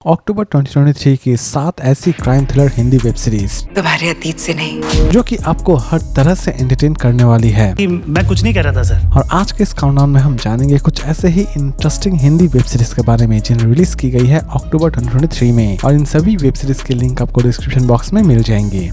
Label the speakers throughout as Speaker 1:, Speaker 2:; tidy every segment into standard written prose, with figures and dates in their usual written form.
Speaker 1: अक्टूबर 2023 की 7 ऐसी crime thriller Hindi web series
Speaker 2: तुम्हारे अतीत से नहीं,
Speaker 1: जो कि आपको हर तरह से एंटरटेन करने वाली है।
Speaker 3: मैं कुछ नहीं कह रहा था सर।
Speaker 1: और आज के इस काउंटडाउन में हम जानेंगे कुछ ऐसे ही इंटरेस्टिंग हिंदी वेब सीरीज के बारे में जिन्हें रिलीज की गई है अक्टूबर 2023 में, और इन सभी वेब सीरीज के लिंक आपको डिस्क्रिप्शन बॉक्स में मिल जाएंगे।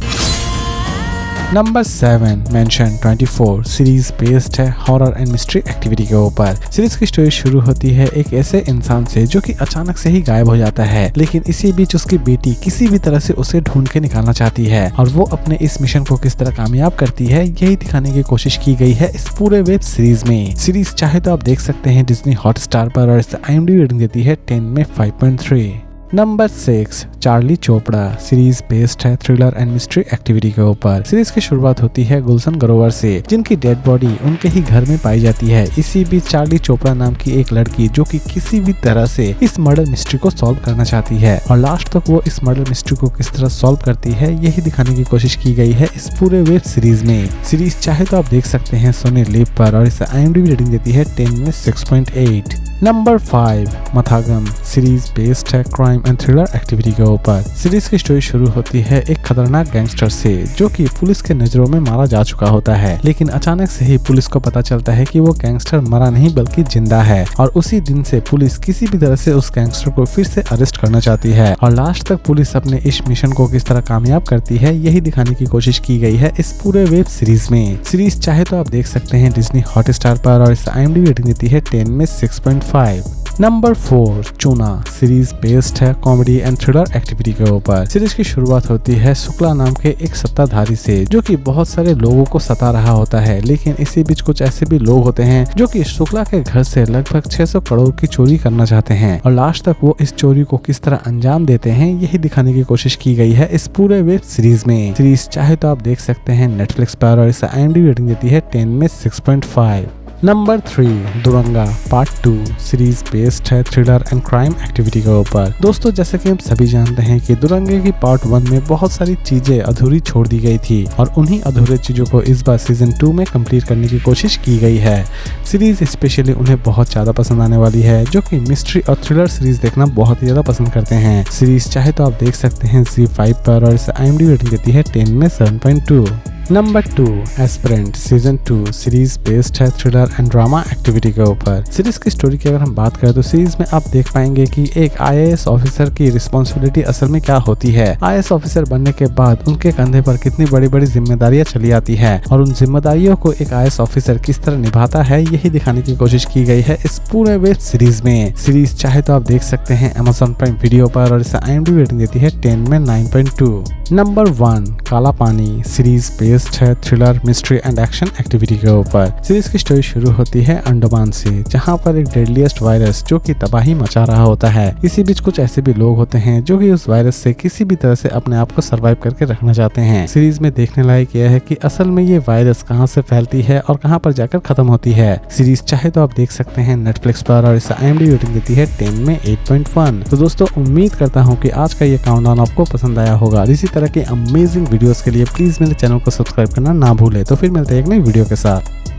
Speaker 1: नंबर 7 मेंशन 24 सीरीज बेस्ड है हॉरर एंड मिस्ट्री एक्टिविटी के ऊपर। सीरीज की स्टोरी शुरू होती है एक ऐसे इंसान से जो कि अचानक से ही गायब हो जाता है, लेकिन इसी बीच उसकी बेटी किसी भी तरह से उसे ढूंढ के निकालना चाहती है और वो अपने इस मिशन को किस तरह कामयाब करती है यही दिखाने की कोशिश की गई है इस पूरे वेब सीरीज में। सीरीज चाहे तो आप देख सकते हैं डिज्नी हॉटस्टार पर और इसे IMDb रेटिंग देती है 10 में 5.3। Number 6 Charlie Chopra series based है थ्रिलर एंड मिस्ट्री एक्टिविटी के ऊपर। सीरीज की शुरुआत होती है गुलशन ग्रोवर से, जिनकी डेड बॉडी उनके ही घर में पाई जाती है। इसी बीच चार्ली चोपड़ा नाम की एक लड़की जो कि किसी भी तरह से इस मर्डर मिस्ट्री को सॉल्व करना चाहती है, और लास्ट तक वो इस मर्डर मिस्ट्री को किस तरह सॉल्व करती है यही दिखाने की कोशिश की गई है इस पूरे वेब सीरीज में। सीरीज चाहे तो आप देख सकते हैं सोनी लिव पर और इसे IMDb रेटिंग देती है 10 में 6.8। नंबर 5 मथागम सीरीज बेस्ड है क्राइम एंड थ्रिलर एक्टिविटी के ऊपर। सीरीज की स्टोरी शुरू होती है एक खतरनाक गैंगस्टर से जो कि पुलिस के नजरों में मारा जा चुका होता है, लेकिन अचानक से ही पुलिस को पता चलता है कि वो गैंगस्टर मरा नहीं बल्कि जिंदा है, और उसी दिन से पुलिस किसी भी तरह से उस गैंगस्टर को फिर से अरेस्ट करना चाहती है, और लास्ट तक पुलिस अपने इस मिशन को किस तरह कामयाब करती है यही दिखाने की कोशिश की गई है इस पूरे वेब सीरीज में। सीरीज चाहे तो आप देख सकते हैं डिज्नी हॉटस्टार पर और इसे IMDb रेटिंग देती है 10 में 6.5। नंबर 4 चूना सीरीज बेस्ड है कॉमेडी एंड थ्रिलर एक्टिविटी के ऊपर। सीरीज की शुरुआत होती है शुक्ला नाम के एक सत्ताधारी से जो कि बहुत सारे लोगों को सता रहा होता है, लेकिन इसी बीच कुछ ऐसे भी लोग होते हैं जो कि शुक्ला के घर से लगभग 600 करोड़ की चोरी करना चाहते हैं, और लास्ट तक वो इस चोरी को किस तरह अंजाम देते हैं यही दिखाने की कोशिश की गई है इस पूरे वेब सीरीज में। सीरीज चाहे तो आप देख सकते हैं नेटफ्लिक्स पर और इसे IMDb रेटिंग देती है 10 में 6.5। Number 3 Duranga part 2 series based है थ्रिलर एंड क्राइम एक्टिविटी के ऊपर। दोस्तों जैसे कि हम सभी जानते हैं कि दुरंगे की पार्ट 1 में बहुत सारी चीजें अधूरी छोड़ दी गई थी, और उन्हीं अधूरे चीजों को इस बार सीजन 2 में कंप्लीट करने की कोशिश की गई है। सीरीज स्पेशली उन्हें बहुत ज्यादा पसंद आने वाली है जो कि मिस्ट्री और थ्रिलर सीरीज देखना बहुत ही ज्यादा पसंद करते हैं। सीरीज चाहे तो आप देख सकते हैं ZEE5 पर और इसे IMDb रेटिंग देती है 10 में 7.2। Number 2 aspirant season 2 series based है थ्रिलर एंड ड्रामा एक्टिविटी के ऊपर। सीरीज की स्टोरी की अगर हम बात करें तो सीरीज में आप देख पाएंगे कि एक IAS ऑफिसर की रिस्पॉन्सिबिलिटी असल में क्या होती है। IAS ऑफिसर बनने के बाद उनके कंधे पर कितनी बड़ी बड़ी जिम्मेदारियां चली आती है, और उन जिम्मेदारियों को एक IAS ऑफिसर किस तरह निभाता है यही दिखाने की कोशिश की गई है इस पूरे वेब सीरीज में। सीरीज चाहे तो आप देख सकते हैं Amazon प्राइम वीडियो पर और इसे IMDb रेटिंग देती है 10 में 9.2। नंबर 1 काला पानी सीरीज बेस्ड है thriller mystery and action activity के ऊपर। सीरीज की स्टोरी शुरू होती है अंडमान से, जहां पर एक डेडलीस्ट वायरस जो कि तबाही मचा रहा होता है। इसी बीच कुछ ऐसे भी लोग होते हैं जो कि उस वायरस से किसी भी तरह से अपने आप को सरवाइव करके रखना चाहते हैं। सीरीज में देखने लायक यह है कि असल में ये वायरस कहां से फैलती है और कहां पर जाकर खत्म होती है। सीरीज चाहे तो आप देख सकते हैं नेटफ्लिक्स पर और इसे IMDb रेटिंग देती है 10 में 8.1। तो दोस्तों उम्मीद करता हूँ कि आज का ये काउंटडाउन आपको पसंद आया होगा। इसी तरह के अमेजिंग वीडियोस के लिए प्लीज मेरे चैनल को सब्सक्राइब करना ना भूले। तो फिर मिलते हैं एक नई वीडियो के साथ।